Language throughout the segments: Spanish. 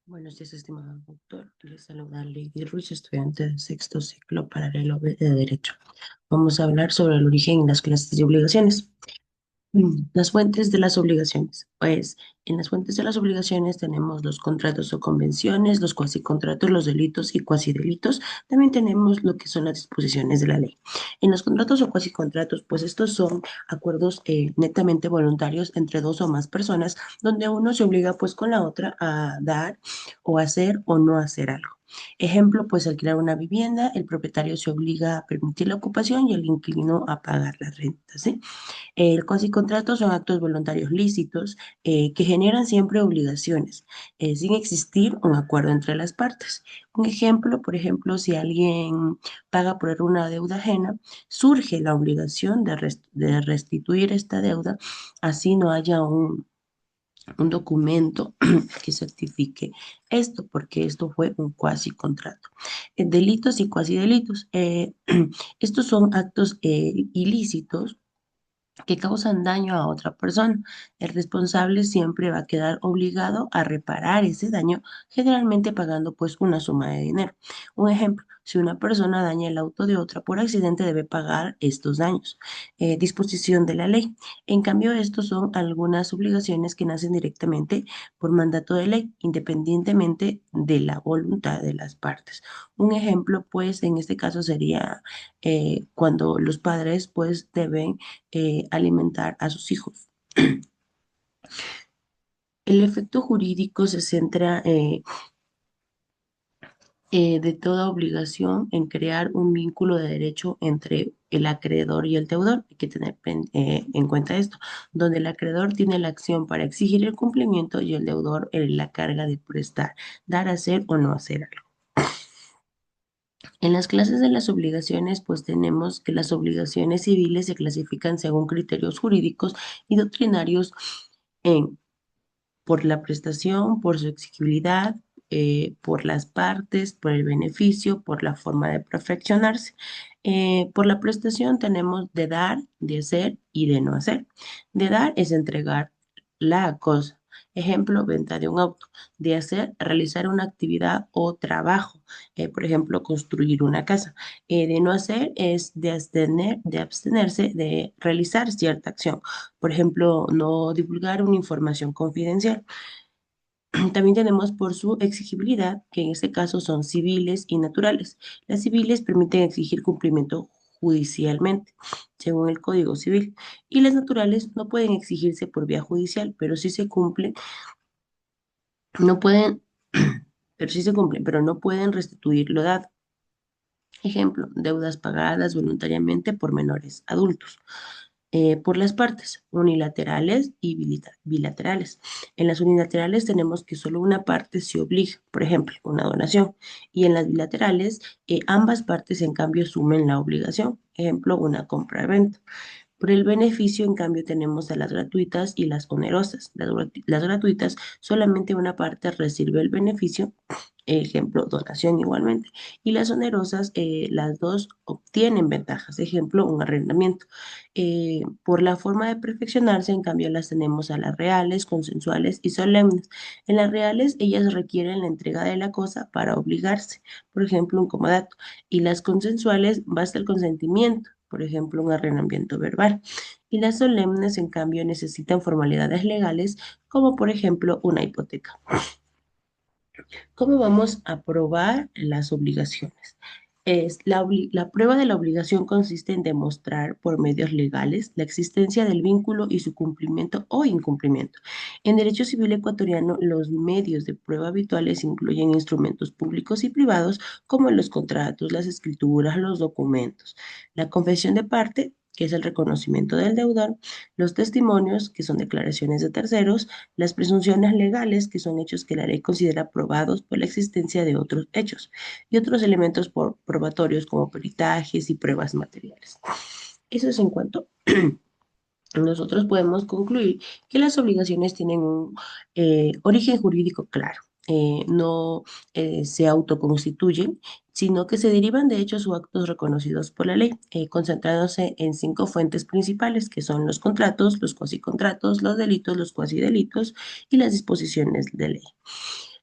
Buenos días, estimado doctor. Les saluda Lady Ruiz, estudiante de sexto ciclo paralelo B de Derecho. Vamos a hablar sobre el origen y las clases de obligaciones. Las fuentes de las obligaciones. Pues en las fuentes de las obligaciones tenemos los contratos o convenciones, los cuasicontratos, los delitos y cuasidelitos. También tenemos lo que son las disposiciones de la ley. En los contratos o cuasicontratos, pues estos son acuerdos netamente voluntarios entre dos o más personas, donde uno se obliga pues con la otra a dar o hacer o no hacer algo. Ejemplo, pues alquilar una vivienda, el propietario se obliga a permitir la ocupación y el inquilino a pagar la renta, ¿sí? El cuasicontrato son actos voluntarios lícitos que generan siempre obligaciones, sin existir un acuerdo entre las partes. Un ejemplo, por ejemplo, si alguien paga por una deuda ajena, surge la obligación de restituir esta deuda, así no haya un documento que certifique esto, porque esto fue un cuasicontrato. Delitos y cuasidelitos. Estos son actos ilícitos que causan daño a otra persona. El responsable siempre va a quedar obligado a reparar ese daño, generalmente pagando pues una suma de dinero. Un ejemplo, si una persona daña el auto de otra por accidente, debe pagar estos daños. Disposición de la ley. En cambio, estos son algunas obligaciones que nacen directamente por mandato de ley, independientemente de la voluntad de las partes. Un ejemplo, pues, en este caso sería cuando los padres, pues, deben alimentar a sus hijos. El efecto jurídico se centra de toda obligación en crear un vínculo de derecho entre el acreedor y el deudor. Hay que tener en cuenta esto, donde el acreedor tiene la acción para exigir el cumplimiento y el deudor la carga de prestar, dar, hacer o no hacer algo. En las clases de las obligaciones, pues tenemos que las obligaciones civiles se clasifican según criterios jurídicos y doctrinarios en por la prestación, por su exigibilidad, por las partes, por el beneficio, por la forma de perfeccionarse. Por la prestación tenemos de dar, de hacer y de no hacer. De dar es entregar la cosa. Ejemplo, venta de un auto. De hacer, realizar una actividad o trabajo. Por ejemplo, construir una casa. De no hacer es de abstenerse de realizar cierta acción. Por ejemplo, no divulgar una información confidencial. También tenemos por su exigibilidad, que en este caso son civiles y naturales. Las civiles permiten exigir cumplimiento judicialmente, según el Código Civil, y las naturales no pueden exigirse por vía judicial, pero sí se cumplen, no pueden, pero sí se cumplen, pero no pueden restituir lo dado. Ejemplo, deudas pagadas voluntariamente por menores adultos. Por las partes unilaterales y bilaterales. En las unilaterales tenemos que solo una parte se obliga, por ejemplo, una donación, y en las bilaterales ambas partes en cambio asumen la obligación, ejemplo, una compra-venta. Por el beneficio, en cambio, tenemos a las gratuitas y las onerosas. Las gratuitas, solamente una parte recibe el beneficio, ejemplo, donación igualmente. Y las onerosas, las dos obtienen ventajas, ejemplo, un arrendamiento. Por la forma de perfeccionarse, en cambio, las tenemos a las reales, consensuales y solemnes. En las reales, ellas requieren la entrega de la cosa para obligarse, por ejemplo, un comodato. Y las consensuales, basta el consentimiento, por ejemplo, un arrendamiento verbal. Y las solemnes, en cambio, necesitan formalidades legales, como por ejemplo una hipoteca. ¿Cómo vamos a probar las obligaciones? La prueba de la obligación consiste en demostrar por medios legales la existencia del vínculo y su cumplimiento o incumplimiento. En derecho civil ecuatoriano, los medios de prueba habituales incluyen instrumentos públicos y privados como los contratos, las escrituras, los documentos. La confesión de parte, que es el reconocimiento del deudor, los testimonios, que son declaraciones de terceros, las presunciones legales, que son hechos que la ley considera probados por la existencia de otros hechos, y otros elementos probatorios como peritajes y pruebas materiales. Eso es en cuanto nosotros podemos concluir que las obligaciones tienen un origen jurídico claro. No se autoconstituyen, sino que se derivan de hechos o actos reconocidos por la ley, concentrándose en cinco fuentes principales, que son los contratos, los cuasicontratos, los delitos, los cuasidelitos y las disposiciones de ley.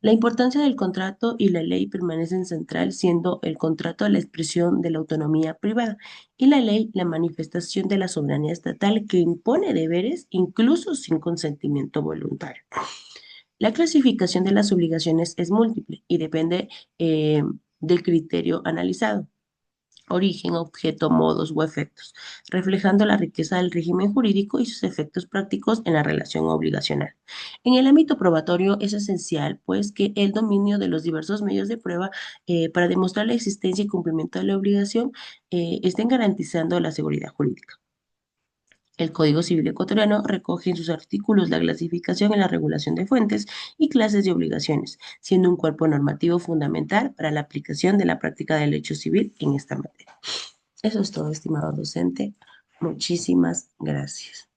La importancia del contrato y la ley permanecen central, siendo el contrato la expresión de la autonomía privada y la ley la manifestación de la soberanía estatal que impone deberes incluso sin consentimiento voluntario. La clasificación de las obligaciones es múltiple y depende del criterio analizado: origen, objeto, modos o efectos, reflejando la riqueza del régimen jurídico y sus efectos prácticos en la relación obligacional. En el ámbito probatorio es esencial, pues, que el dominio de los diversos medios de prueba para demostrar la existencia y cumplimiento de la obligación estén garantizando la seguridad jurídica. El Código Civil ecuatoriano recoge en sus artículos la clasificación y la regulación de fuentes y clases de obligaciones, siendo un cuerpo normativo fundamental para la aplicación de la práctica del derecho civil en esta materia. Eso es todo, estimado docente. Muchísimas gracias.